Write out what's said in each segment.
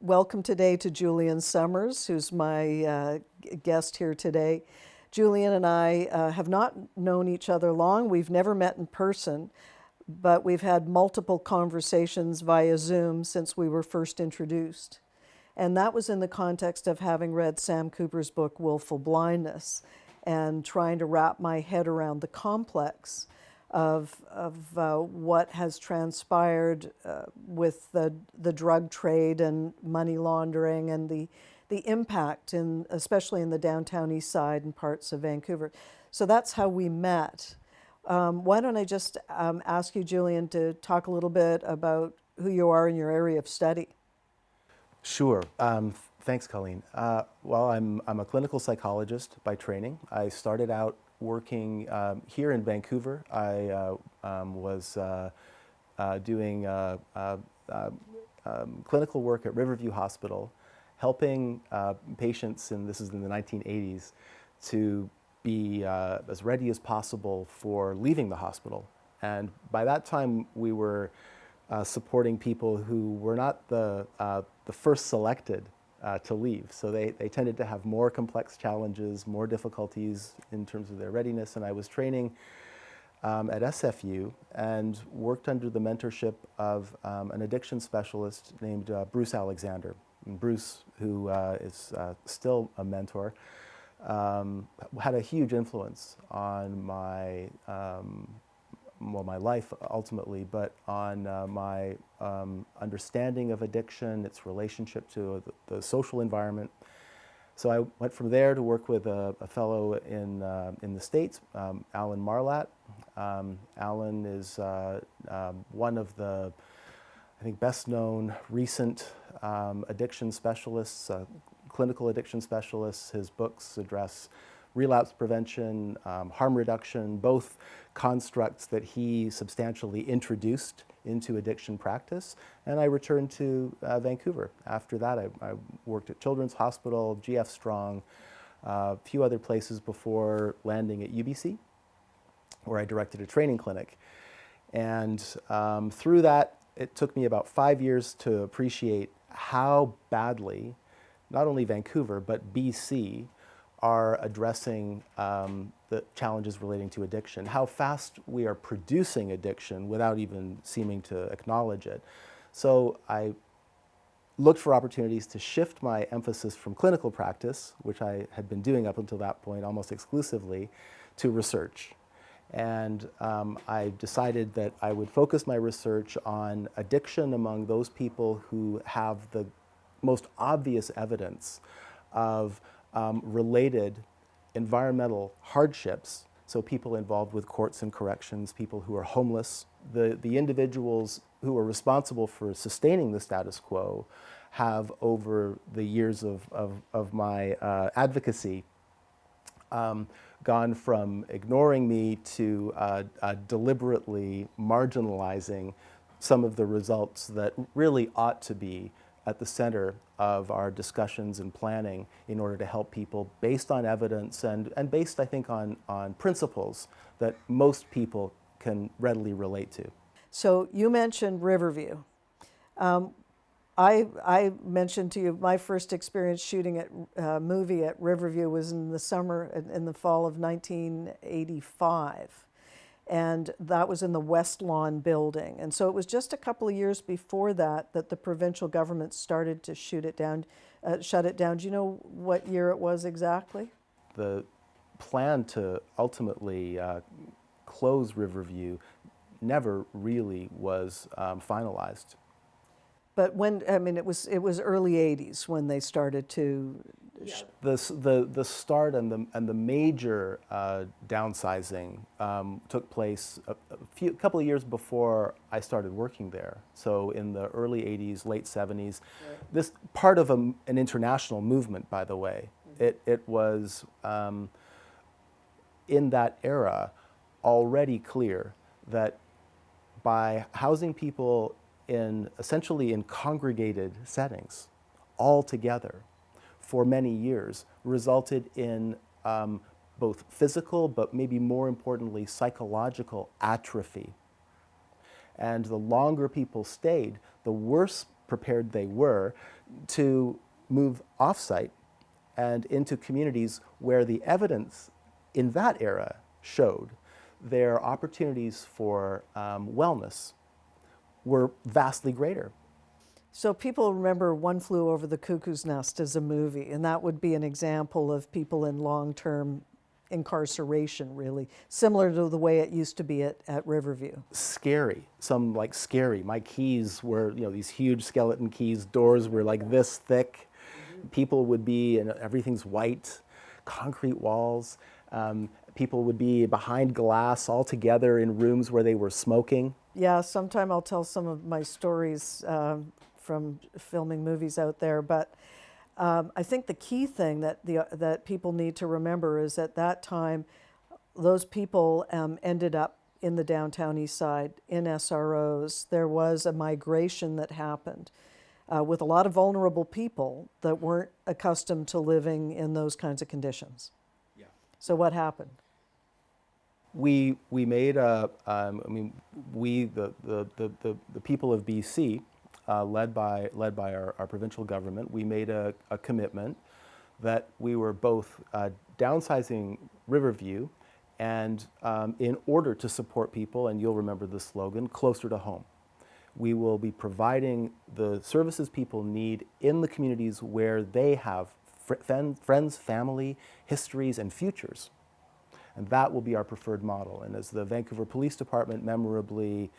welcome today to Julian Somers, who's my guest here today. Julian and I have not known each other long. We've never met in person, but we've had multiple conversations via Zoom since we were first introduced. And that was in the context of having read Sam Cooper's book, Willful Blindness, and trying to wrap my head around the complex of what has transpired with the drug trade and money laundering and the impact, especially in the Downtown Eastside and parts of Vancouver. So that's how we met. Why don't I just ask you, Julian, to talk a little bit about who you are in your area of study? Sure. Thanks, Colleen. Well, I'm a clinical psychologist by training. I started out working here in Vancouver. I was doing clinical work at Riverview Hospital, helping patients, and this is in the 1980s, to be as ready as possible for leaving the hospital. And by that time, we were supporting people who were not the first selected to leave. So they tended to have more complex challenges, more difficulties in terms of their readiness. And I was training at SFU and worked under the mentorship of an addiction specialist named Bruce Alexander. And Bruce, who is still a mentor, had a huge influence on my my life ultimately, but on my understanding of addiction, its relationship to the social environment. So I went from there to work with a fellow in the States, Alan Marlatt. Alan is one of the, I think, best known recent addiction specialists, clinical addiction specialists. His books address relapse prevention, harm reduction, both constructs that he substantially introduced into addiction practice. And I returned to Vancouver. After that, I worked at Children's Hospital, GF Strong, a few other places before landing at UBC, where I directed a training clinic. And through that, it took me about 5 years to appreciate how badly, not only Vancouver, but BC, are addressing the challenges relating to addiction, how fast we are producing addiction without even seeming to acknowledge it. So I looked for opportunities to shift my emphasis from clinical practice, which I had been doing up until that point almost exclusively, to research. And I decided that I would focus my research on addiction among those people who have the most obvious evidence of related environmental hardships, so people involved with courts and corrections, people who are homeless. The individuals who are responsible for sustaining the status quo have, over the years of my advocacy, gone from ignoring me to deliberately marginalizing some of the results that really ought to be at the center of our discussions and planning in order to help people based on evidence and based, I think, on principles that most people can readily relate to. So you mentioned Riverview. I mentioned to you my first experience shooting a movie at Riverview was in the fall of 1985. And that was in the West Lawn building. And so it was just a couple of years before that the provincial government started to shut it down. Do you know what year it was exactly? The plan to ultimately close Riverview never really was finalized. But when, I mean, it was early 80s when they started to. Yeah. The start and the major downsizing took place a couple of years before I started working there. So in the early 80s, late 70s, right. This part of an international movement, by the way. Mm-hmm. It was in that era already clear that by housing people essentially in congregated settings all together for many years resulted in both physical, but maybe more importantly, psychological atrophy. And the longer people stayed, the worse prepared they were to move off-site and into communities where the evidence in that era showed their opportunities for wellness were vastly greater. So people remember One Flew Over the Cuckoo's Nest as a movie, and that would be an example of people in long-term incarceration, really, similar to the way it used to be at Riverview. Scary, some like scary. My keys were, these huge skeleton keys, doors were like this thick. People would be, and everything's white, concrete walls. People would be behind glass all together in rooms where they were smoking. Yeah, sometime I'll tell some of my stories from filming movies out there, but I think the key thing that people need to remember is at that time, those people ended up in the Downtown Eastside, in SROs. There was a migration that happened with a lot of vulnerable people that weren't accustomed to living in those kinds of conditions. Yeah. So what happened? We made the people of BC, led by our provincial government, we made a commitment that we were both downsizing Riverview and in order to support people, and you'll remember the slogan, closer to home. We will be providing the services people need in the communities where they have friends, family, histories, and futures. And that will be our preferred model. And as the Vancouver Police Department memorably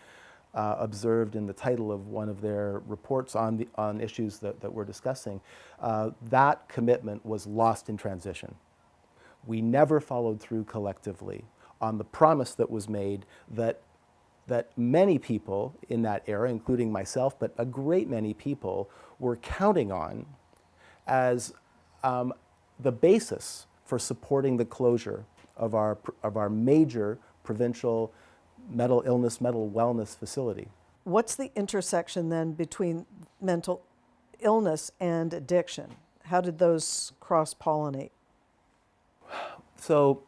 observed in the title of one of their reports on issues that we're discussing, that commitment was lost in transition. We never followed through collectively on the promise that was made that many people in that era, including myself, but a great many people, were counting on as the basis for supporting the closure of our major provincial mental illness, mental wellness facility. What's the intersection then between mental illness and addiction? How did those cross-pollinate? So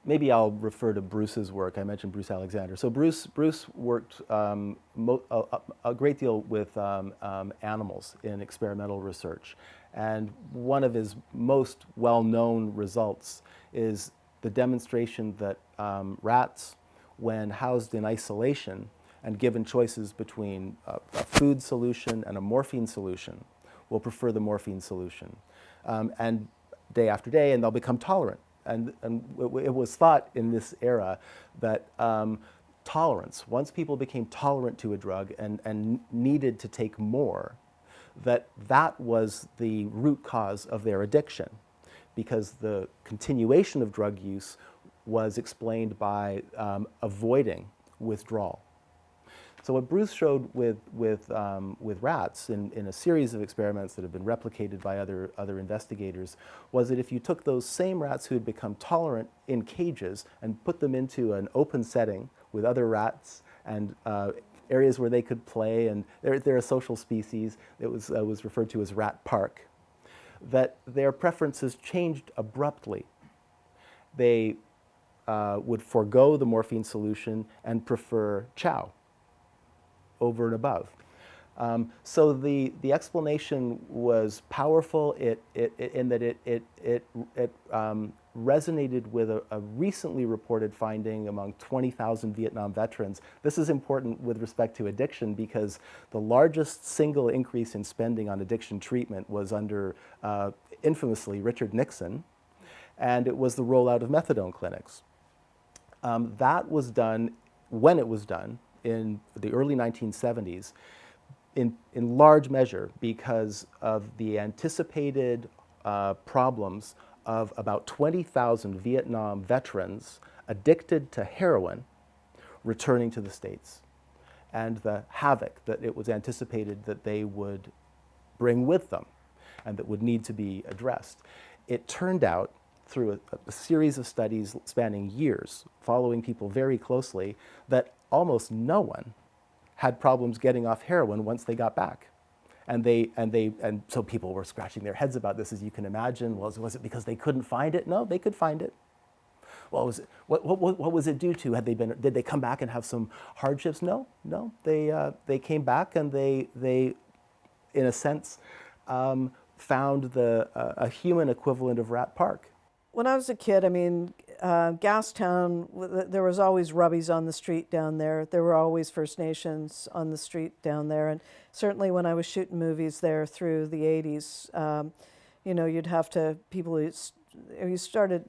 maybe I'll refer to Bruce's work. I mentioned Bruce Alexander. So Bruce worked a great deal with animals in experimental research. And one of his most well-known results is the demonstration that rats, when housed in isolation and given choices between a food solution and a morphine solution, will prefer the morphine solution. And day after day, and they'll become tolerant. And it was thought in this era that tolerance, once people became tolerant to a drug and needed to take more, that was the root cause of their addiction, because the continuation of drug use was explained by avoiding withdrawal. So what Bruce showed with rats in a series of experiments that have been replicated by other investigators was that if you took those same rats who had become tolerant in cages and put them into an open setting with other rats and areas where they could play, and they're a social species, it was referred to as rat park, that their preferences changed abruptly. They would forego the morphine solution and prefer chow over and above. So the explanation was powerful in that it resonated with a recently reported finding among 20,000 Vietnam veterans. This is important with respect to addiction because the largest single increase in spending on addiction treatment was under, infamously, Richard Nixon, and it was the rollout of methadone clinics. That was done, when it was done, in the early 1970s, in large measure because of the anticipated problems of about 20,000 Vietnam veterans addicted to heroin returning to the States, and the havoc that it was anticipated that they would bring with them and that would need to be addressed. It turned out, through a series of studies spanning years, following people very closely, that almost no one had problems getting off heroin once they got back. And so people were scratching their heads about this, as you can imagine. Was it because they couldn't find it? No, they could find it. What was it due to? Did they come back and have some hardships? No. They came back and they in a sense, found a human equivalent of Rat Park. When I was a kid, I mean, Gastown, there was always Rubbies on the street down there. There were always First Nations on the street down there. And certainly when I was shooting movies there through the 80s, you know, you'd have to,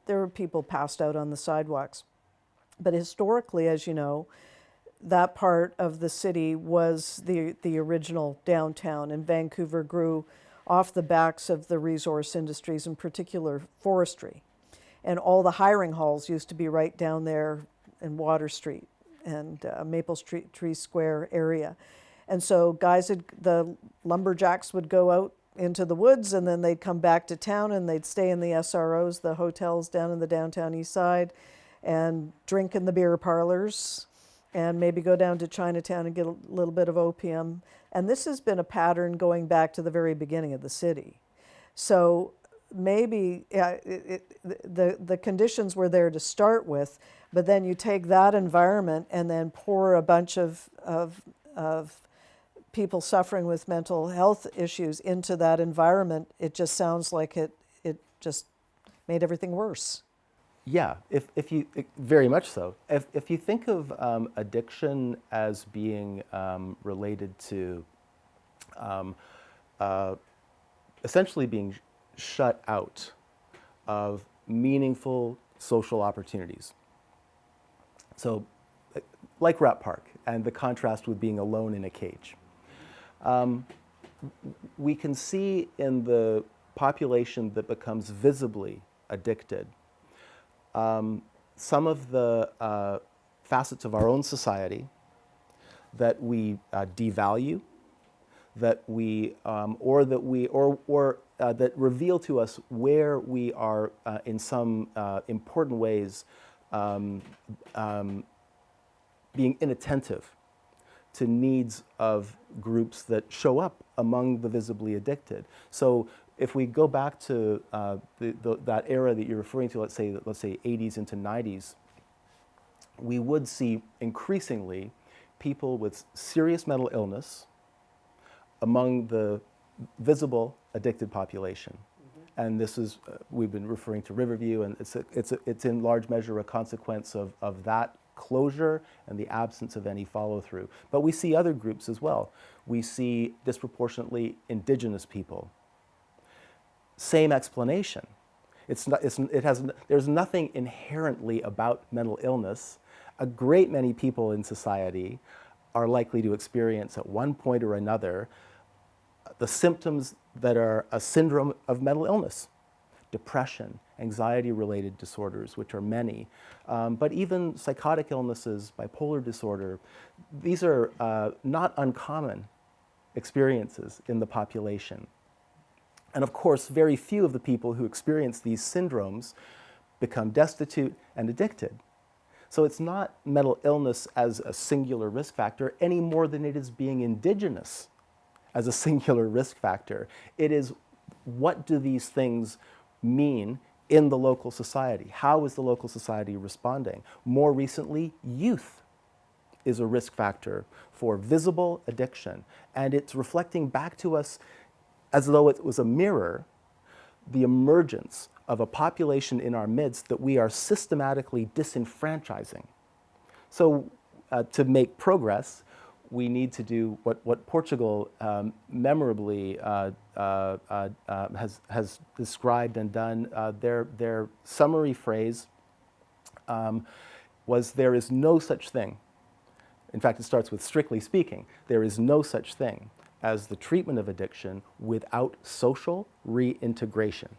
there were people passed out on the sidewalks. But historically, as you know, that part of the city was the original downtown, and Vancouver grew off the backs of the resource industries, in particular forestry. And all the hiring halls used to be right down there in Water Street and Maple Street, Tree Square area. And so the lumberjacks would go out into the woods, and then they'd come back to town and they'd stay in the SROs, the hotels down in the Downtown Eastside, and drink in the beer parlors, and maybe go down to Chinatown and get a little bit of opium. And this has been a pattern going back to the very beginning of the city. So maybe the conditions were there to start with, but then you take that environment and then pour a bunch of people suffering with mental health issues into that environment. It just sounds like it just made everything worse. Yeah, if you very much so. If you think of addiction as being related to essentially being shut out of meaningful social opportunities. So, like Rat Park, and the contrast with being alone in a cage. We can see in the population that becomes visibly addicted some of the facets of our own society that we devalue, that we that reveal to us where we are in some important ways being inattentive to needs of groups that show up among the visibly addicted. So if we go back to that era that you're referring to, let's say 80s into 90s, we would see increasingly people with serious mental illness among the visible addicted population. Mm-hmm. And this is, we've been referring to Riverview, and it's in large measure a consequence of that closure and the absence of any follow-through. But we see other groups as well. We see disproportionately Indigenous people. Same explanation. There's nothing inherently about mental illness. A great many people in society are likely to experience at one point or another the symptoms that are a syndrome of mental illness. Depression, anxiety-related disorders, which are many, but even psychotic illnesses, bipolar disorder, these are not uncommon experiences in the population. And of course, very few of the people who experience these syndromes become destitute and addicted. So it's not mental illness as a singular risk factor any more than it is being Indigenous as a singular risk factor. It is, what do these things mean in the local society? How is the local society responding? More recently, youth is a risk factor for visible addiction, and it's reflecting back to us as though it was a mirror, the emergence of a population in our midst that we are systematically disenfranchising. So to make progress, we need to do what Portugal memorably has described and done. Their summary phrase was, "There is no such thing." In fact, it starts with "strictly speaking." There is no such thing as the treatment of addiction without social reintegration.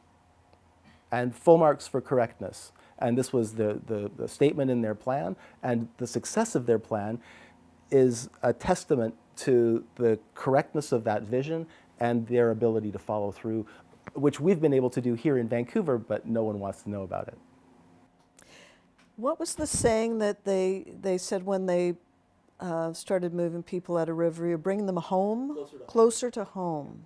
And full marks for correctness. And this was the statement in their plan, and the success of their plan is a testament to the correctness of that vision and their ability to follow through, which we've been able to do here in Vancouver, but no one wants to know about it. What was the saying that they said when they started moving people out of Riverview, bringing them home? Closer to home.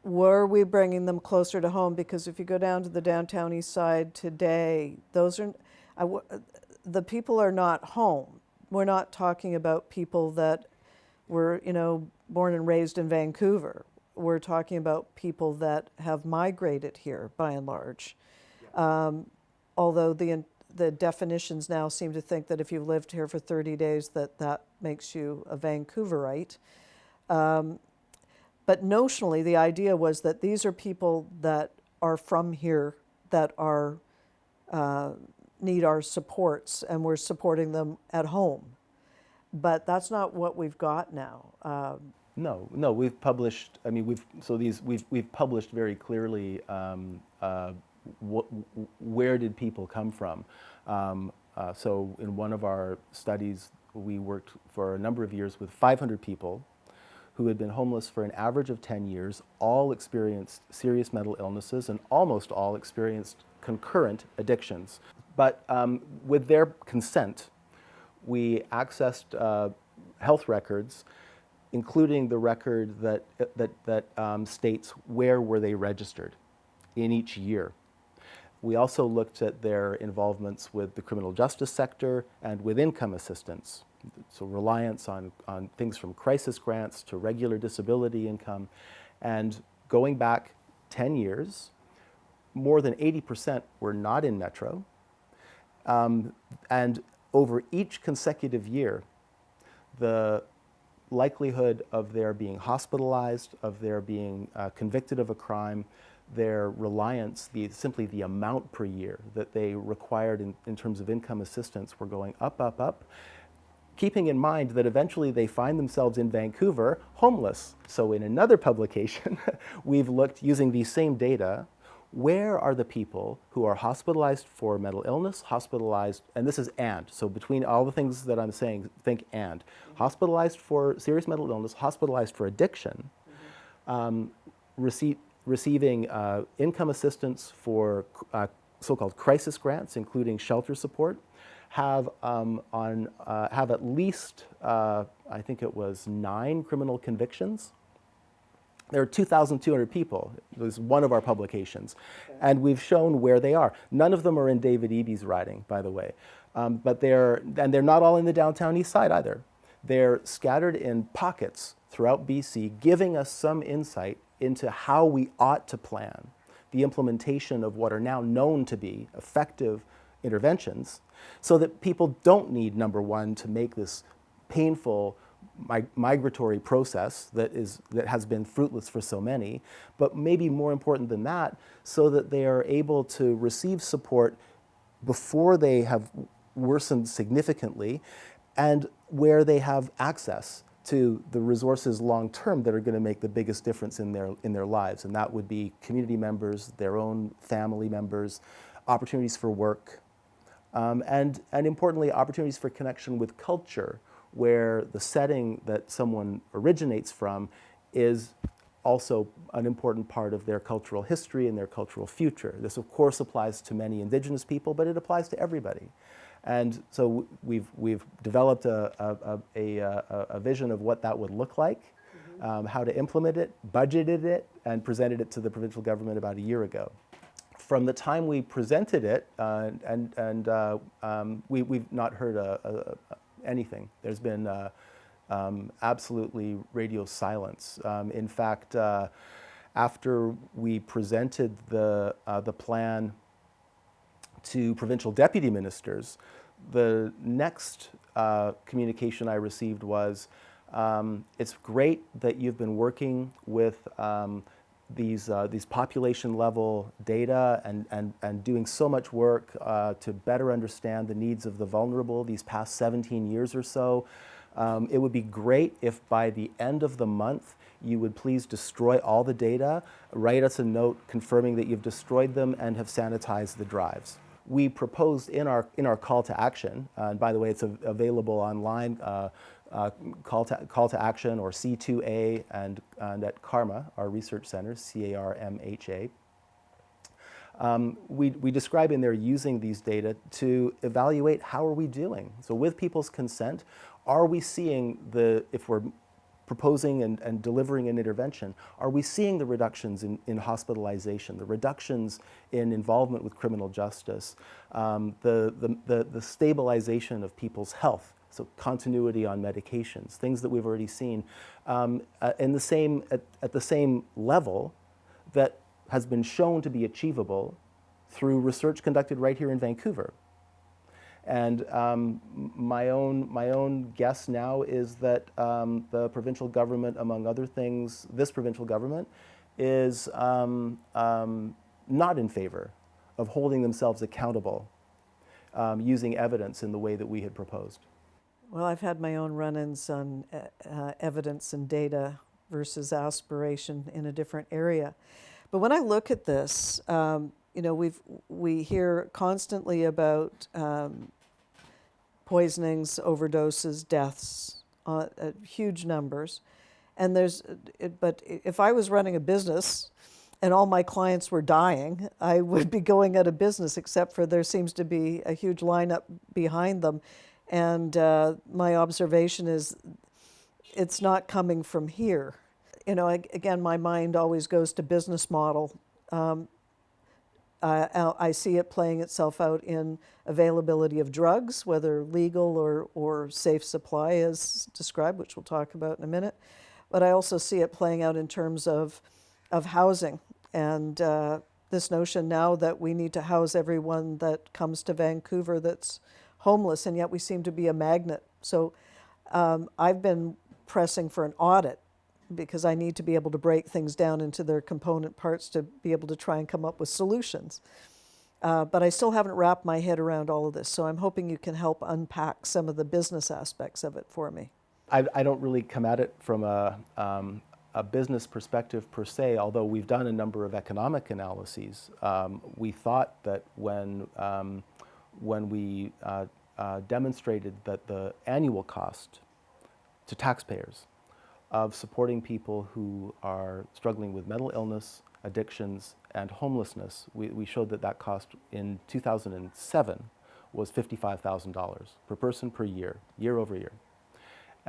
were we bringing them closer to home? Because if you go down to the Downtown Eastside today, the people are not home. We're not talking about people that were, born and raised in Vancouver. We're talking about people that have migrated here by and large. Although the definitions now seem to think that if you've lived here for 30 days, that makes you a Vancouverite. But notionally, the idea was that these are people that are from here, that are need our supports, and we're supporting them at home. But that's not what we've got now. No, we've published. I mean, we've published very clearly where did people come from. So in one of our studies, we worked for a number of years with 500 people who had been homeless for an average of 10 years, all experienced serious mental illnesses, and almost all experienced concurrent addictions. But with their consent, we accessed health records, including the record that states where were they registered in each year. We also looked at their involvements with the criminal justice sector and with income assistance, so reliance on things from crisis grants to regular disability income. And going back 10 years, more than 80% were not in Metro. And over each consecutive year, the likelihood of their being hospitalized, of their being convicted of a crime, their reliance, simply the amount per year that they required in terms of income assistance were going up, keeping in mind that eventually they find themselves in Vancouver homeless. So in another publication, we've looked using these same data, where are the people who are hospitalized for mental illness, hospitalized, and this is and, so between all the things that I'm saying, think and, hospitalized for serious mental illness, hospitalized for addiction, receiving income assistance for so-called crisis grants, including shelter support, have at least, I think it was 9 criminal convictions. There are 2,200 people. It was one of our publications. Okay. And we've shown where they are. None of them are in David Eby's writing, by the way. But they're not all in the Downtown Eastside either. They're scattered in pockets throughout BC, giving us some insight into how we ought to plan the implementation of what are now known to be effective interventions, so that people don't need, number one, to make this painful migratory process that has been fruitless for so many, but maybe more important than that, so that they are able to receive support before they have worsened significantly, and where they have access to the resources long term that are going to make the biggest difference in their lives. And that would be community members, their own family members, opportunities for work, and importantly, opportunities for connection with culture, where the setting that someone originates from is also an important part of their cultural history and their cultural future. This, of course, applies to many Indigenous people, but it applies to everybody. And so we've developed a vision of what that would look like, how to implement it, budgeted it, and presented it to the provincial government about a year ago. From the time we presented it, we've not heard anything. There's been absolutely radio silence. In fact, after we presented the plan to provincial deputy ministers, the next communication I received was, it's great that you've been working with these population level data and doing so much work to better understand the needs of the vulnerable these past 17 years or so. It would be great if by the end of the month you would please destroy all the data, write us a note confirming that you've destroyed them and have sanitized the drives. We proposed in our call to action, and by the way, it's available online, call to action, or C2A, and at CARMA, our research center, CARMHA. We describe in there using these data to evaluate how are we doing. So with people's consent, are we seeing if we're proposing and delivering an intervention, are we seeing the reductions in hospitalization, the reductions in involvement with criminal justice, the stabilization of people's health, so continuity on medications, things that we've already seen, at the same level that has been shown to be achievable through research conducted right here in Vancouver. And my own guess now is that the provincial government, among other things, this provincial government is not in favor of holding themselves accountable using evidence in the way that we had proposed. Well, I've had my own run-ins on evidence and data versus aspiration in a different area. But when I look at this, we hear constantly about poisonings, overdoses, deaths, huge numbers. And but if I was running a business and all my clients were dying, I would be going out of business, except for there seems to be a huge lineup behind them. And my observation is it's not coming from here. Again, my mind always goes to business model. I see it playing itself out in availability of drugs, whether legal or safe supply as described, which we'll talk about in a minute. But I also see it playing out in terms of housing and this notion now that we need to house everyone that comes to Vancouver that's homeless, and yet we seem to be a magnet. So I've been pressing for an audit because I need to be able to break things down into their component parts to be able to try and come up with solutions. But I still haven't wrapped my head around all of this, so I'm hoping you can help unpack some of the business aspects of it for me. I don't really come at it from a business perspective per se, although we've done a number of economic analyses. We thought that when we demonstrated that the annual cost to taxpayers of supporting people who are struggling with mental illness, addictions, and homelessness, we showed that cost in 2007 was $55,000 per person per year, year over year.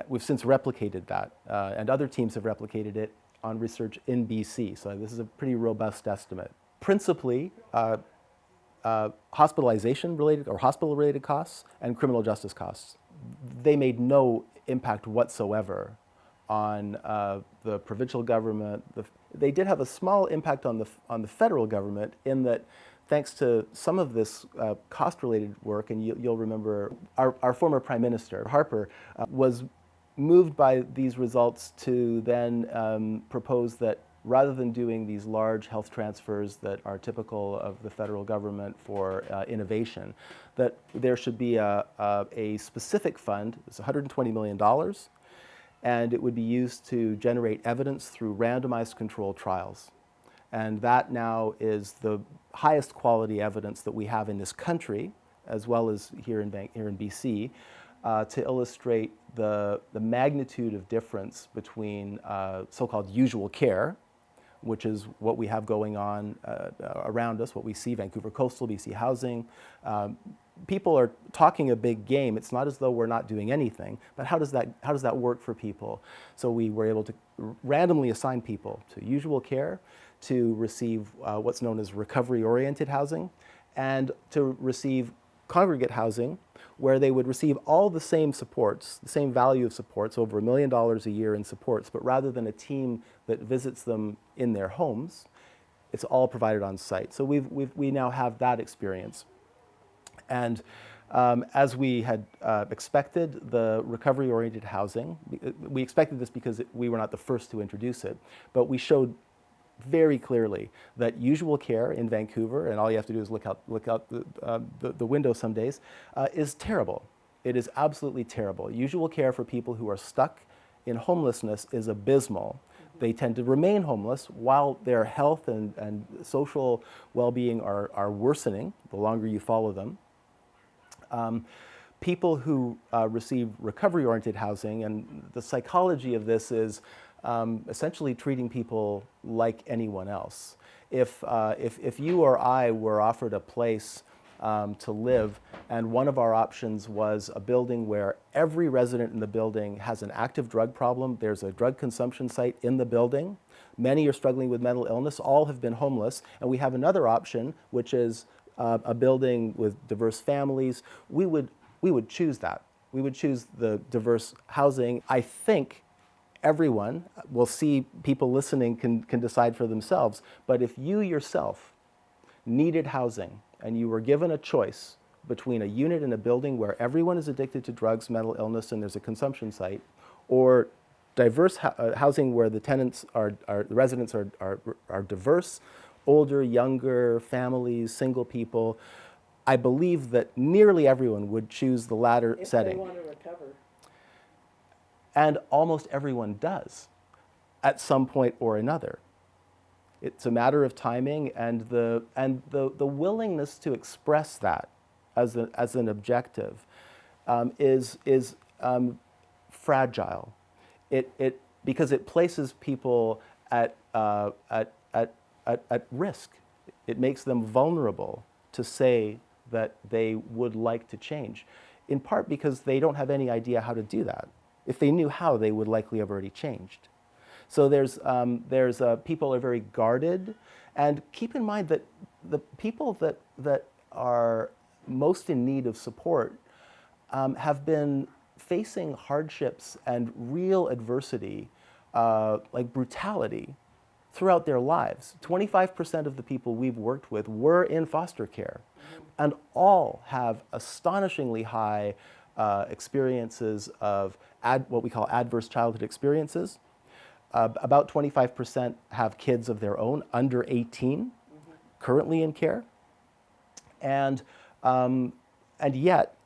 We've since replicated that, and other teams have replicated it on research in BC, so this is a pretty robust estimate. Principally, hospitalization-related or hospital-related costs and criminal justice costs. They made no impact whatsoever on the provincial government. They did have a small impact on the federal government in that, thanks to some of this cost-related work, and you'll remember our former Prime Minister, Harper, was moved by these results to then propose that rather than doing these large health transfers that are typical of the federal government for innovation, that there should be a specific fund. It's $120 million. And it would be used to generate evidence through randomized controlled trials. And that now is the highest quality evidence that we have in this country, as well as here in BC, to illustrate the magnitude of difference between so-called usual care, which is what we have going on around us, what we see, Vancouver Coastal, BC Housing. People are talking a big game. It's not as though we're not doing anything, but how does that work for people? So we were able to randomly assign people to usual care, to receive what's known as recovery-oriented housing, and to receive congregate housing, where they would receive all the same supports, the same value of supports, over $1 million a year in supports, but rather than a team that visits them in their homes, it's all provided on site. So we now have that experience. And as we had expected, the recovery-oriented housing, we expected this because we were not the first to introduce it, but we showed very clearly that usual care in Vancouver, and all you have to do is look out the window some days, is terrible. It is absolutely terrible. Usual care for people who are stuck in homelessness is abysmal. They tend to remain homeless while their health and social well-being are worsening the longer you follow them. People who receive recovery-oriented housing, and the psychology of this is essentially treating people like anyone else. If you or I were offered a place to live. And one of our options was a building where every resident in the building has an active drug problem. There's a drug consumption site in the building. Many are struggling with mental illness. All have been homeless. And we have another option, which is a building with diverse families. We would choose that. We would choose the diverse housing. I think everyone, we'll see, people listening can decide for themselves, but if you yourself needed housing and you were given a choice between a unit in a building where everyone is addicted to drugs, mental illness, and there's a consumption site, or diverse housing where the tenants the residents are diverse, older, younger, families, single people, I believe that nearly everyone would choose the latter setting. If they want to recover. And almost everyone does at some point or another. It's a matter of timing and the willingness to express that as an objective is fragile. Because it places people at risk. It makes them vulnerable to say that they would like to change, in part because they don't have any idea how to do that. If they knew how, they would likely have already changed. So there's people are very guarded, and keep in mind that the people that are most in need of support have been facing hardships and real adversity, like brutality, throughout their lives. 25% of the people we've worked with were in foster care, and all have astonishingly high experiences of what we call adverse childhood experiences. About 25% have kids of their own, under 18, currently in care. And yet,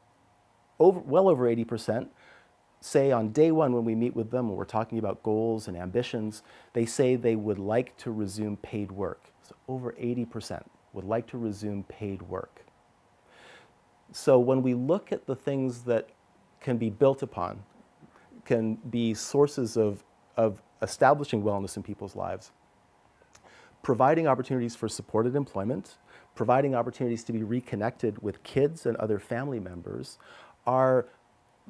well over 80% say on day one when we meet with them, when we're talking about goals and ambitions, they say they would like to resume paid work. So over 80% would like to resume paid work. So when we look at the things that can be built upon, can be sources of establishing wellness in people's lives, providing opportunities for supported employment, providing opportunities to be reconnected with kids and other family members are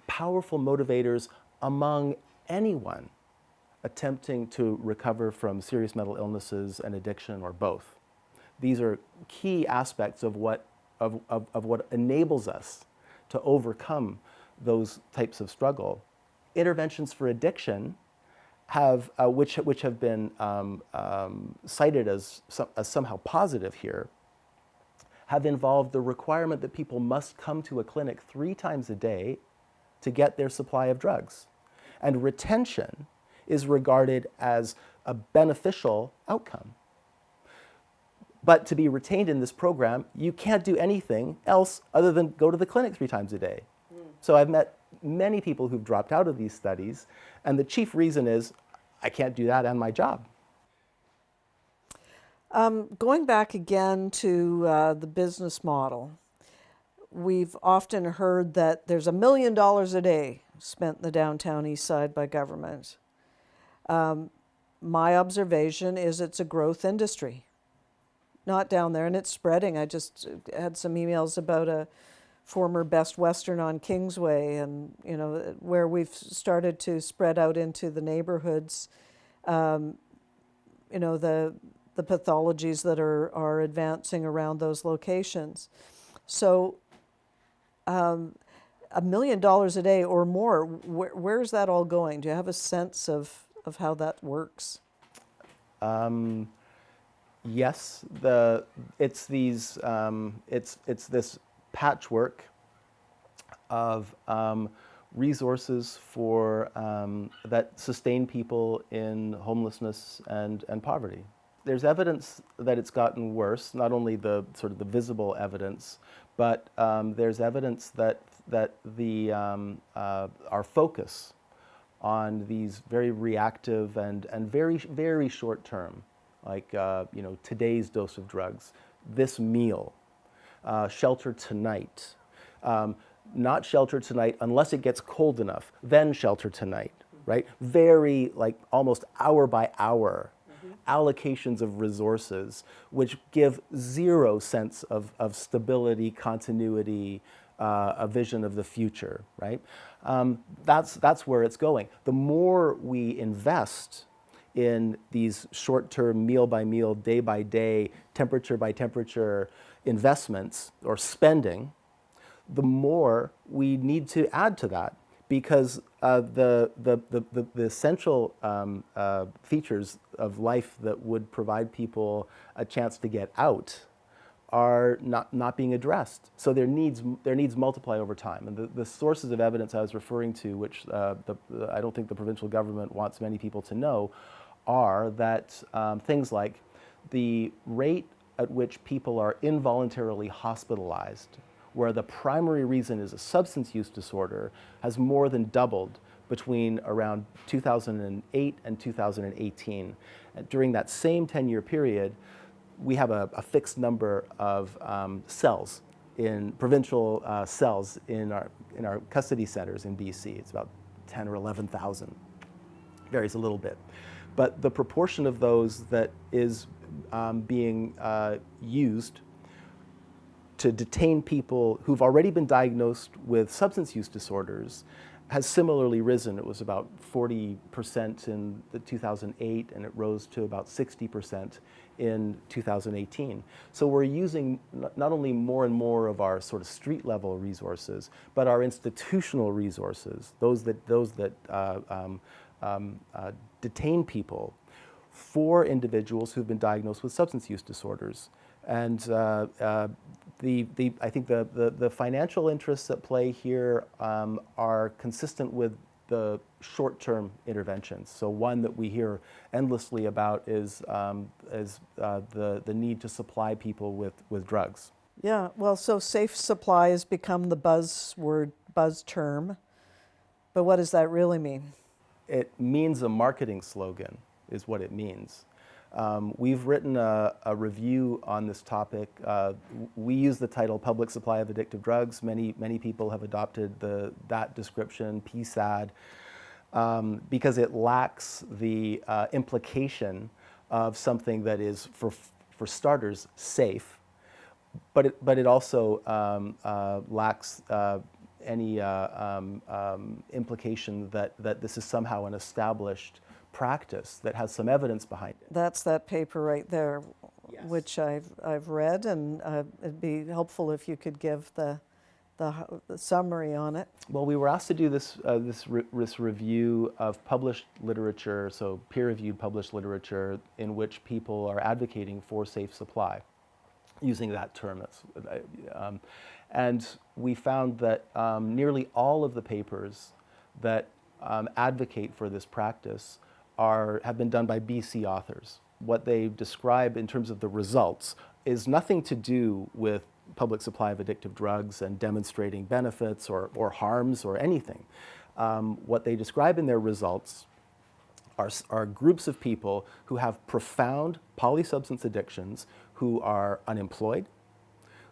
powerful motivators among anyone attempting to recover from serious mental illnesses and addiction or both. These are key aspects of what enables us to overcome those types of struggle. Interventions for addiction have, which have been cited as somehow positive here, have involved the requirement that people must come to a clinic 3 times a day to get their supply of drugs. And retention is regarded as a beneficial outcome. But to be retained in this program, you can't do anything else other than go to the clinic 3 times a day. So I've met many people who've dropped out of these studies, and the chief reason is, I can't do that and my job. Going back again to the business model, we've often heard that there's $1 million a day spent in the Downtown Eastside by government. My observation is it's a growth industry, not down there, and it's spreading. I just had some emails about a former Best Western on Kingsway, and where we've started to spread out into the neighborhoods. The pathologies that are advancing around those locations. So $1 million a day or more, where's that all going? Do you have a sense of how that works? Yes, it's this patchwork of resources for that sustain people in homelessness and poverty. There's evidence that it's gotten worse, not only the sort of the visible evidence, but there's evidence that our focus on these very reactive and very, very short term, like today's dose of drugs, this meal, shelter tonight, not shelter tonight unless it gets cold enough, then shelter tonight, right? Very, like, almost hour by hour allocations of resources, which give zero sense of stability, continuity, a vision of the future, right? That's where it's going. The more we invest in these short-term, meal-by-meal, day-by-day, temperature-by-temperature investments or spending, the more we need to add to that, because the essential features of life that would provide people a chance to get out are not being addressed. So their needs multiply over time. And the sources of evidence I was referring to, which I don't think the provincial government wants many people to know, are that things like the rate at which people are involuntarily hospitalized, where the primary reason is a substance use disorder, has more than doubled between around 2008 and 2018. And during that same 10-year period, we have a fixed number of cells, in provincial cells in our custody centers in BC. It's about 10 or 11,000. Varies a little bit. But the proportion of those that is being used to detain people who've already been diagnosed with substance use disorders has similarly risen. It was about 40% in 2008, and it rose to about 60% in 2018. So we're using not only more and more of our sort of street level resources, but our institutional resources, those that detain people, for individuals who've been diagnosed with substance use disorders. And I think the financial interests at play here are consistent with the short-term interventions. So one that we hear endlessly about is the need to supply people with drugs. Yeah, well, so safe supply has become the buzz term, but what does that really mean? It means a marketing slogan, is what it means. We've written a review on this topic. We use the title Public Supply of Addictive Drugs. Many people have adopted that description, PSAD, because it lacks the implication of something that is, for starters, safe, but it also lacks any implication that this is somehow an established practice that has some evidence behind it. That's that paper right there, Yes. which I've read, and it'd be helpful if you could give the summary on it. Well, we were asked to do this review of published literature, so peer-reviewed published literature, in which people are advocating for safe supply, using that term. And we found that nearly all of the papers that advocate for this practice have been done by BC authors. What they describe in terms of the results is nothing to do with public supply of addictive drugs and demonstrating benefits or harms or anything. What they describe in their results are groups of people who have profound polysubstance addictions, who are unemployed,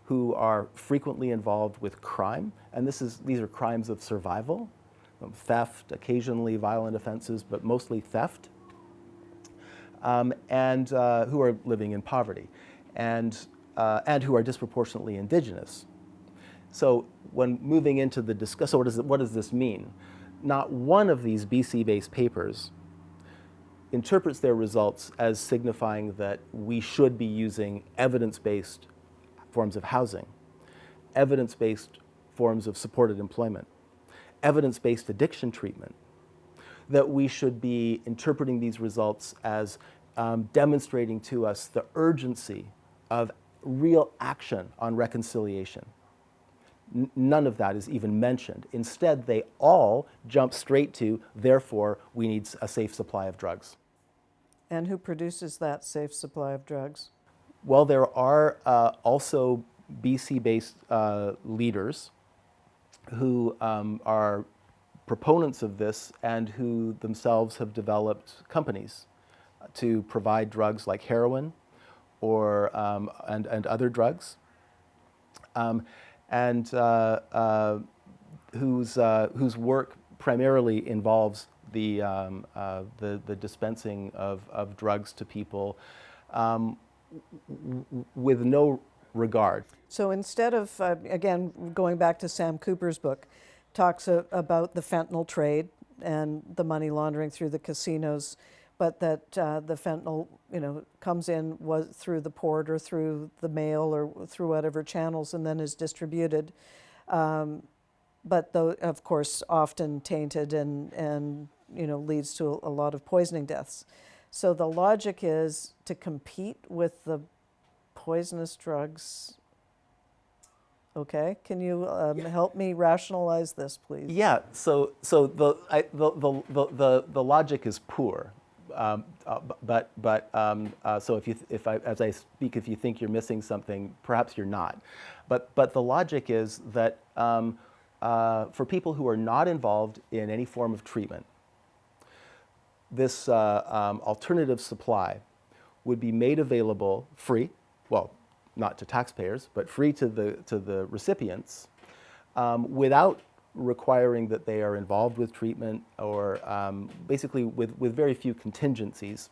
who are frequently involved with crime, and these are crimes of survival, theft, occasionally violent offenses, but mostly theft, and who are living in poverty, and who are disproportionately Indigenous. So when moving into the discussion, so what does this mean? Not one of these BC-based papers interprets their results as signifying that we should be using evidence-based forms of housing, evidence-based forms of supported employment, evidence-based addiction treatment, that we should be interpreting these results as demonstrating to us the urgency of real action on reconciliation. None of that is even mentioned. Instead, they all jump straight to, therefore, we need a safe supply of drugs. And who produces that safe supply of drugs? Well, there are also BC-based leaders who are proponents of this and who themselves have developed companies to provide drugs like heroin or and other drugs, whose work primarily involves the dispensing of drugs to people with no regard. So instead of, again, going back to Sam Cooper's book, talks about the fentanyl trade and the money laundering through the casinos, but that the fentanyl, comes in through the port or through the mail or through whatever channels and then is distributed. But though, of course, often tainted and leads to a lot of poisoning deaths. So the logic is to compete with the poisonous drugs. Okay, can you help me rationalize this, please? Yeah. So the logic is poor, so as I speak, if you think you're missing something, perhaps you're not. But the logic is that for people who are not involved in any form of treatment, this alternative supply would be made available free, well, not to taxpayers, but free to the recipients, without requiring that they are involved with treatment, or basically with very few contingencies.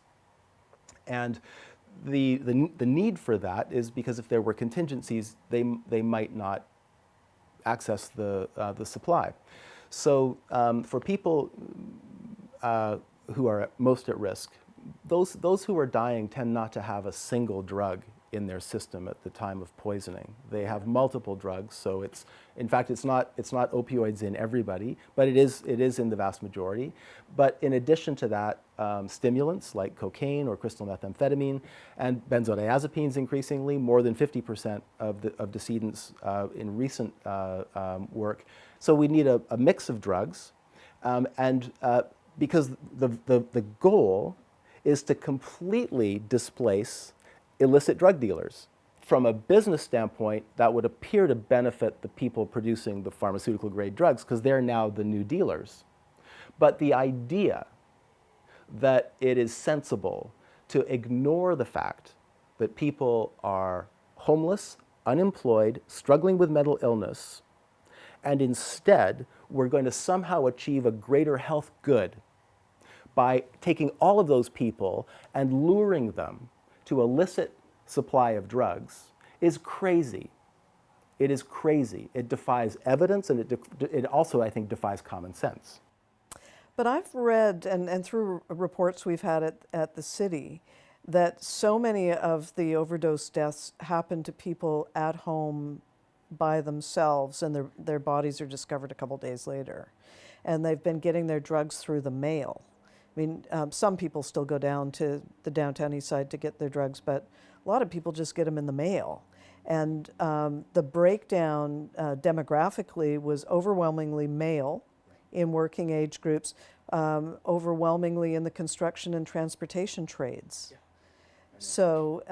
And the need for that is because if there were contingencies, they might not access the supply. So for people who are most at risk, those who are dying tend not to have a single drug in their system at the time of poisoning. They have multiple drugs, so it's not opioids in everybody, but it is in the vast majority. But in addition to that, stimulants like cocaine or crystal methamphetamine and benzodiazepines, increasingly more than 50% of decedents in recent work. So we need a mix of drugs, because the goal is to completely displace illicit drug dealers. From a business standpoint, that would appear to benefit the people producing the pharmaceutical grade drugs because they're now the new dealers. But the idea that it is sensible to ignore the fact that people are homeless, unemployed, struggling with mental illness, and instead we're going to somehow achieve a greater health good by taking all of those people and luring them to illicit supply of drugs is crazy. It is crazy. It defies evidence, and it also, I think, defies common sense. But I've read, and through reports we've had at the city, that so many of the overdose deaths happen to people at home by themselves, and their bodies are discovered a couple days later. And they've been getting their drugs through the mail. I mean, some people still go down to the Downtown Eastside to get their drugs, but a lot of people just get them in the mail. And the breakdown demographically was overwhelmingly male in working age groups, overwhelmingly in the construction and transportation trades. So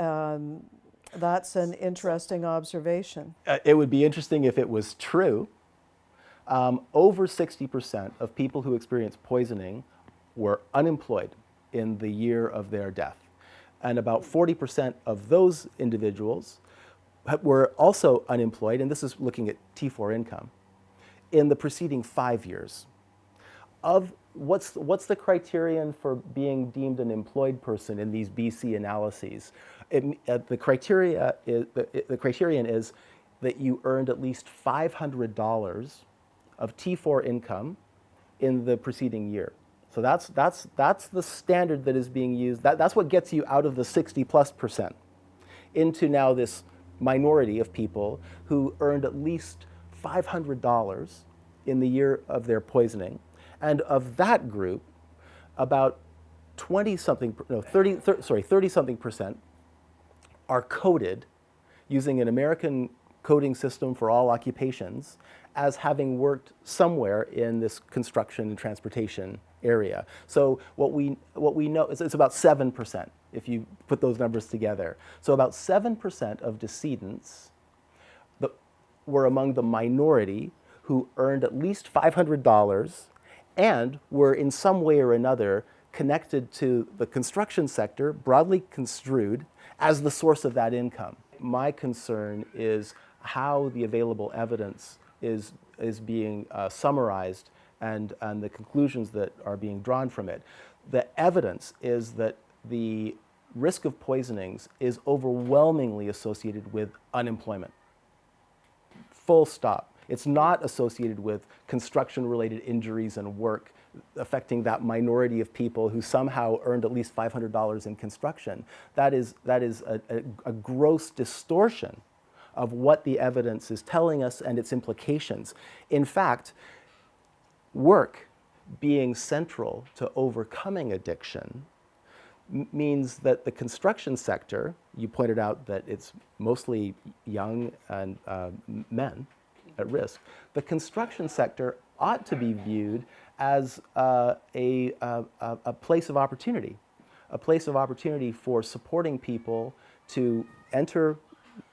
that's an interesting observation. It would be interesting if it was true. Over 60% of people who experience poisoning were unemployed in the year of their death. And about 40% of those individuals were also unemployed, and this is looking at T4 income, in the preceding 5 years. What's the criterion for being deemed an employed person in these BC analyses? The criterion is that you earned at least $500 of T4 income in the preceding year. So that's the standard that is being used. That's what gets you out of the 60+% into now this minority of people who earned at least $500 in the year of their poisoning. And of that group, about 30-something% are coded using an American coding system for all occupations as having worked somewhere in this construction and transportation area. So what we know is it's about 7% if you put those numbers together. So about 7% of decedents were among the minority who earned at least $500 and were in some way or another connected to the construction sector, broadly construed, as the source of that income. My concern is how the available evidence is being summarized and the conclusions that are being drawn from it. The evidence is that the risk of poisonings is overwhelmingly associated with unemployment. Full stop. It's not associated with construction-related injuries and work affecting that minority of people who somehow earned at least $500 in construction. That is a gross distortion of what the evidence is telling us and its implications. In fact, work being central to overcoming addiction means that the construction sector, you pointed out that it's mostly young and men at risk, the construction sector ought to be viewed as a place of opportunity, a place of opportunity for supporting people to enter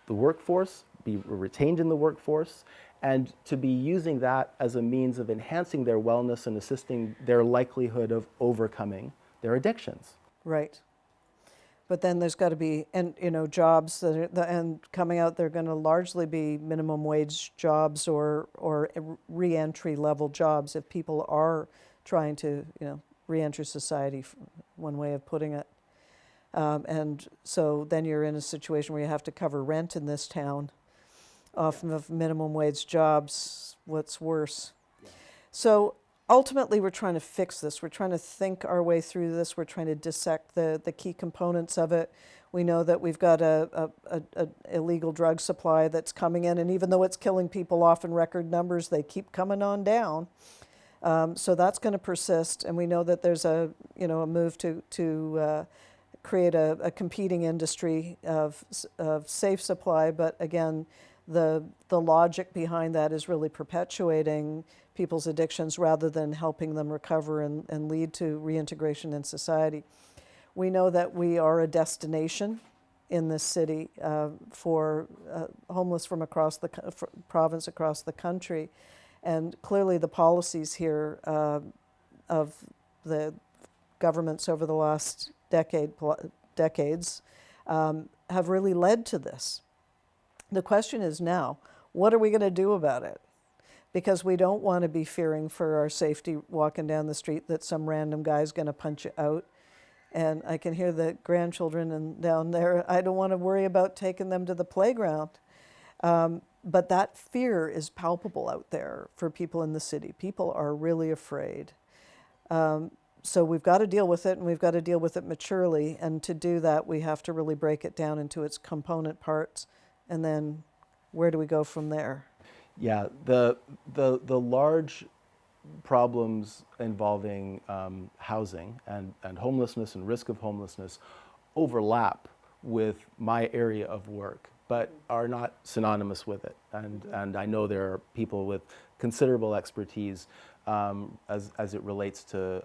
the workforce, be retained in the workforce, and to be using that as a means of enhancing their wellness and assisting their likelihood of overcoming their addictions. Right. But then there's got to be, and jobs that are, and coming out, they're going to largely be minimum wage jobs or re-entry level jobs if people are trying to, re-enter society, one way of putting it. And so then you're in a situation where you have to cover rent in this town off of minimum wage jobs. What's worse? Yeah. So ultimately, we're trying to fix this. We're trying to think our way through this. We're trying to dissect the key components of it. We know that we've got a illegal drug supply that's coming in, and even though it's killing people off in record numbers, they keep coming on down. So that's going to persist, and we know that there's a move to create a competing industry of safe supply. But again, the logic behind that is really perpetuating people's addictions rather than helping them recover and lead to reintegration in society. We know that we are a destination in this city for homeless from across the province, across the country. And clearly the policies here of the governments over the last decades have really led to this. The question is now, what are we going to do about it? Because we don't want to be fearing for our safety walking down the street that some random guy's going to punch you out. And I can hear the grandchildren down there. I don't want to worry about taking them to the playground. But that fear is palpable out there for people in the city. People are really afraid. So we've got to deal with it, and we've got to deal with it maturely. And to do that, we have to really break it down into its component parts. And then where do we go from there? Yeah, the large problems involving housing and homelessness and risk of homelessness overlap with my area of work, but are not synonymous with it. And I know there are people with considerable expertise as it relates to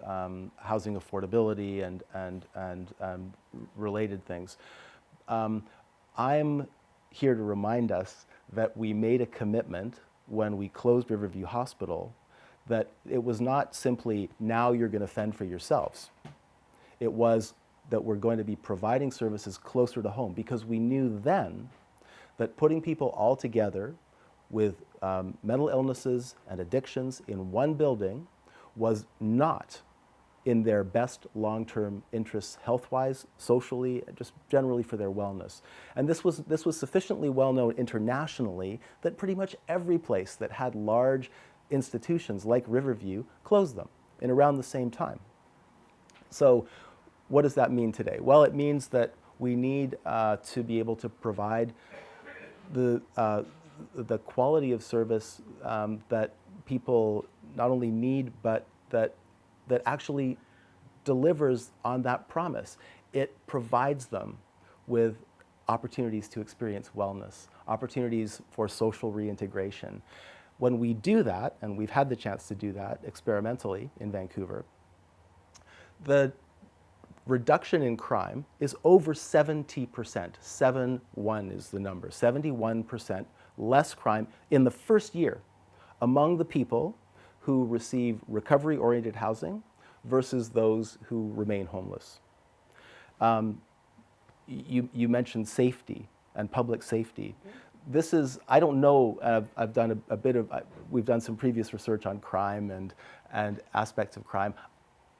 housing affordability and related things. I'm here to remind us that we made a commitment when we closed Riverview Hospital that it was not simply, now you're going to fend for yourselves. It was that we're going to be providing services closer to home, because we knew then that putting people all together with mental illnesses and addictions in one building was not in their best long-term interests, health-wise, socially, just generally for their wellness. And this was sufficiently well-known internationally that pretty much every place that had large institutions like Riverview closed them in around the same time. So what does that mean today? Well, it means that we need to be able to provide the quality of service that people not only need, but that actually delivers on that promise. It provides them with opportunities to experience wellness, opportunities for social reintegration. When we do that, and we've had the chance to do that experimentally in Vancouver, the reduction in crime is over 70%. 71 is the number. 71% less crime in the first year among the people who receive recovery-oriented housing versus those who remain homeless. You mentioned safety and public safety. This is, I don't know, I've done a bit of, we've done some previous research on crime and aspects of crime,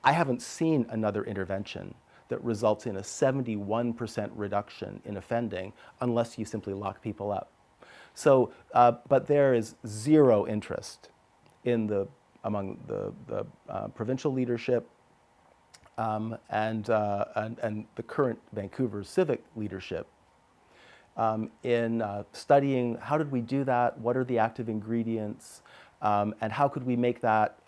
I haven't seen another intervention that results in a 71% reduction in offending unless you simply lock people up. So, but there is zero interest among the provincial leadership and the current Vancouver civic leadership in studying how did we do that, what are the active ingredients, and how could we make that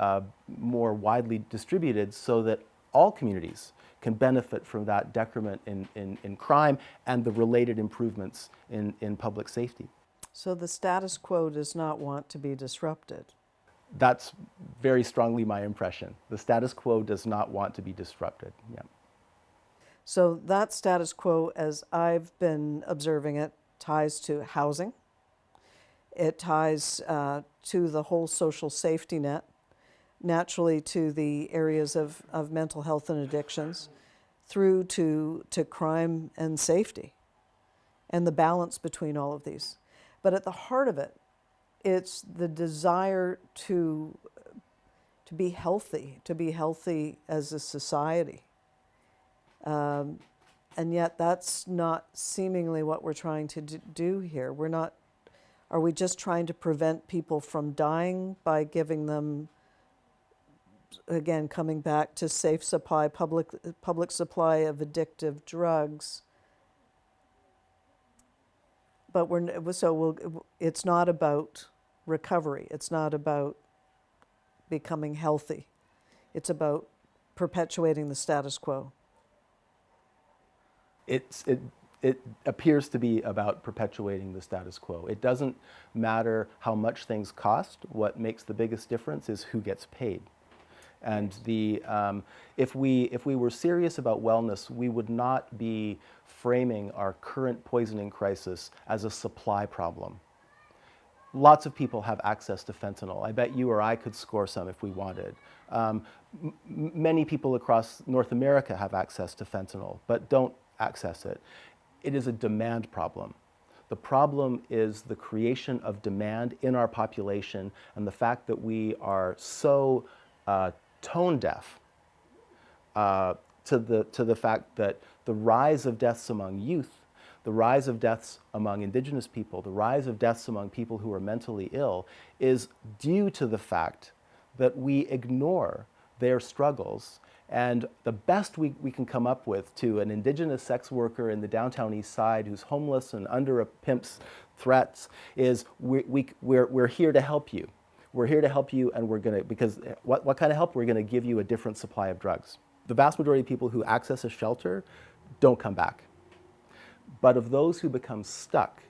more widely distributed so that all communities can benefit from that decrement in crime and the related improvements in public safety. So the status quo does not want to be disrupted. That's very strongly my impression. The status quo does not want to be disrupted. Yeah. So that status quo, as I've been observing it, ties to housing. It ties to the whole social safety net, naturally to the areas of mental health and addictions, through to crime and safety, and the balance between all of these. But at the heart of it, it's the desire to be healthy as a society. And yet that's not seemingly what we're trying to do here. Are we just trying to prevent people from dying by giving them, again, coming back to safe supply, public supply of addictive drugs? But it's not about recovery. It's not about becoming healthy. It's about perpetuating the status quo. It appears to be about perpetuating the status quo. It doesn't matter how much things cost. What makes the biggest difference is who gets paid. And if we were serious about wellness, we would not be framing our current poisoning crisis as a supply problem. Lots of people have access to fentanyl. I bet you or I could score some if we wanted. Many people across North America have access to fentanyl, but don't access it. It is a demand problem. The problem is the creation of demand in our population and the fact that we are so tone deaf to the fact that the rise of deaths among youth, the rise of deaths among Indigenous people, the rise of deaths among people who are mentally ill is due to the fact that we ignore their struggles. And the best we can come up with to an Indigenous sex worker in the Downtown Eastside who's homeless and under a pimp's threats is we're here to help you. We're here to help you, and we're going to, because what kind of help? We're going to give you a different supply of drugs. The vast majority of people who access a shelter don't come back. But of those who become stuck,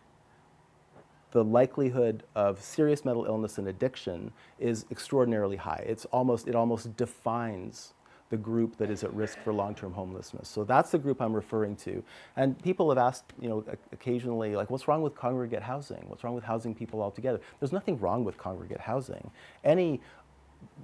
the likelihood of serious mental illness and addiction is extraordinarily high. It almost defines the group that is at risk for long-term homelessness. So that's the group I'm referring to. And people have asked, occasionally, like, what's wrong with congregate housing? What's wrong with housing people altogether? There's nothing wrong with congregate housing. Any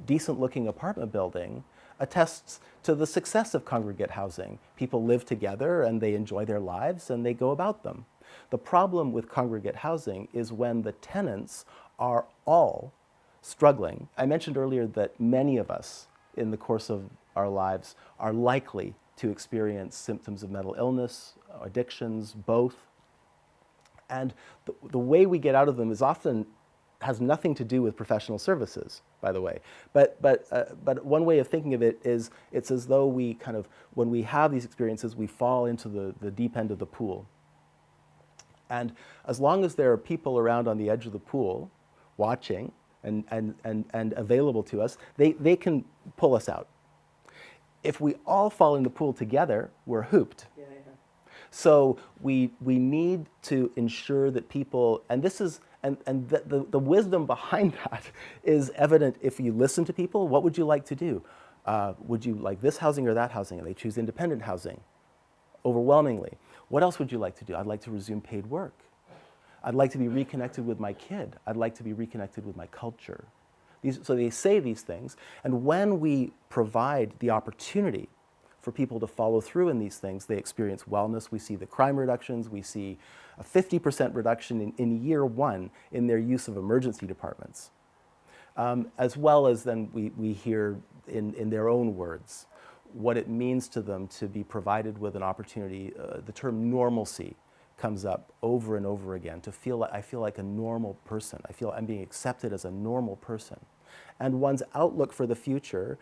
decent-looking apartment building attests to the success of congregate housing. People live together and they enjoy their lives and they go about them. The problem with congregate housing is when the tenants are all struggling. I mentioned earlier that many of us in the course of our lives are likely to experience symptoms of mental illness, addictions, both. And the way we get out of them is often has nothing to do with professional services, by the way. But one way of thinking of it is it's as though we when we have these experiences, we fall into the deep end of the pool. And as long as there are people around on the edge of the pool watching and available to us, they can pull us out. If we all fall in the pool together, we're hooped. Yeah. So we need to ensure that people, and this is, and the wisdom behind that is evident if you listen to people. What would you like to do? Would you like this housing or that housing? And they choose independent housing overwhelmingly. What else would you like to do? I'd like to resume paid work. I'd like to be reconnected with my kid. I'd like to be reconnected with my culture. So they say these things, and when we provide the opportunity for people to follow through in these things, they experience wellness. We see the crime reductions. We see a 50% reduction in year one in their use of emergency departments. as well as then we hear in their own words what it means to them to be provided with an opportunity. The term normalcy comes up over and over again, to feel like I feel like a normal person. I feel I'm being accepted as a normal person. And one's outlook for the future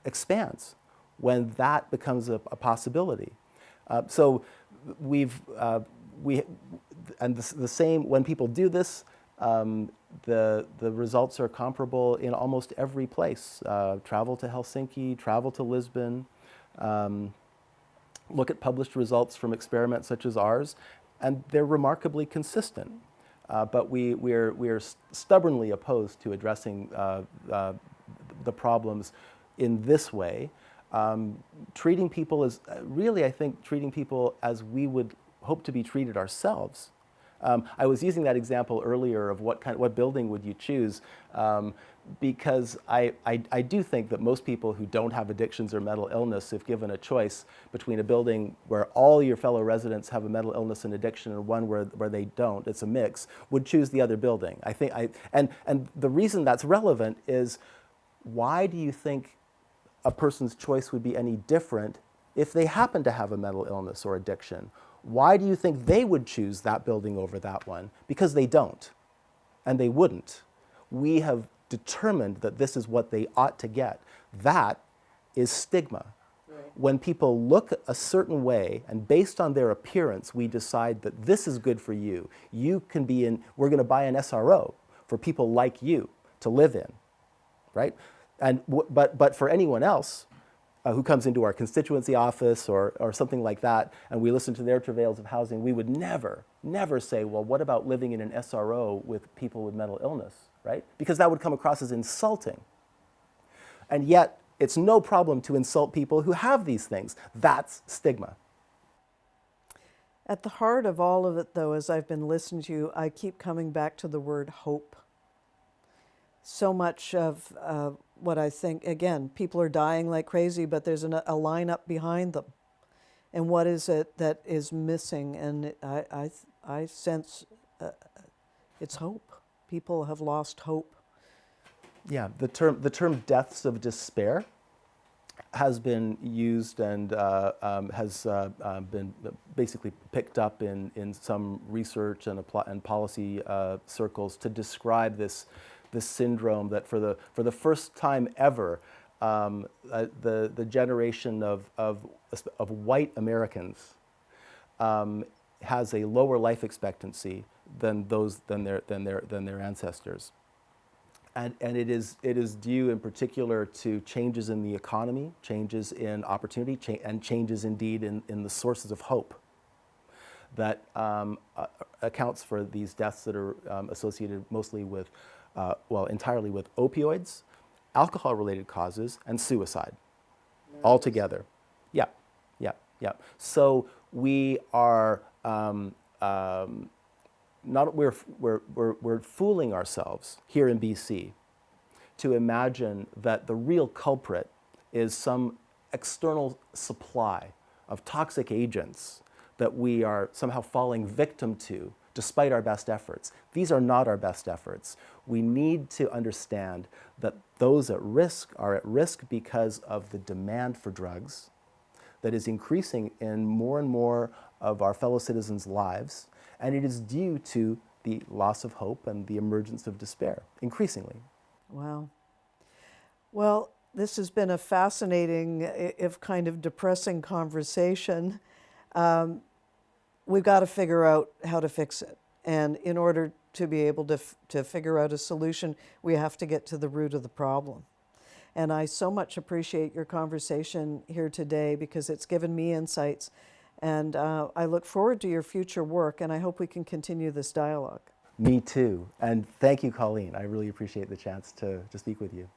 expands when that becomes a possibility. So the same, when people do this, the results are comparable in almost every place. Travel to Helsinki, travel to Lisbon, look at published results from experiments such as ours, and they're remarkably consistent. But we're stubbornly opposed to addressing the problems in this way. Treating people as, really I think, treating people as we would hope to be treated ourselves. I was using that example earlier of what building would you choose, because I do think that most people who don't have addictions or mental illness, if given a choice between a building where all your fellow residents have a mental illness and addiction and one where they don't, it's a mix, would choose the other building. And the reason that's relevant is, why do you think a person's choice would be any different if they happen to have a mental illness or addiction? Why do you think they would choose that building over that one? Because they don't, and they wouldn't. We have determined that this is what they ought to get. That is stigma. Right. When people look a certain way, and based on their appearance, we decide that this is good for you. You can be in, we're going to buy an SRO for people like you to live in, right? And but for anyone else who comes into our constituency office or something like that, and we listen to their travails of housing, we would never say, well, what about living in an SRO with people with mental illness, right? Because that would come across as insulting. And yet, it's no problem to insult people who have these things. That's stigma. At the heart of all of it, though, as I've been listening to you, I keep coming back to the word hope. So much of what I think, again, people are dying like crazy, but there's a lineup behind them. And what is it that is missing? And I sense it's hope. People have lost hope. Yeah, the term deaths of despair has been used and has been basically picked up in some research and policy circles to describe this syndrome that for the first time ever, the generation of white Americans has a lower life expectancy than their ancestors, and it is due in particular to changes in the economy, changes in opportunity, and changes indeed in the sources of hope that accounts for these deaths that are associated mostly with entirely with opioids, alcohol-related causes, and suicide, all together. Yeah. So we are we're fooling ourselves here in BC to imagine that the real culprit is some external supply of toxic agents that we are somehow falling victim to despite our best efforts. These are not our best efforts. We need to understand that those at risk are at risk because of the demand for drugs that is increasing in more and more of our fellow citizens' lives, and it is due to the loss of hope and the emergence of despair, increasingly. Wow. Well, this has been a fascinating, if kind of depressing conversation. We've got to figure out how to fix it. And in order to be able to figure out a solution, we have to get to the root of the problem. And I so much appreciate your conversation here today because it's given me insights. And I look forward to your future work, and I hope we can continue this dialogue. Me too. And thank you, Colleen. I really appreciate the chance to speak with you.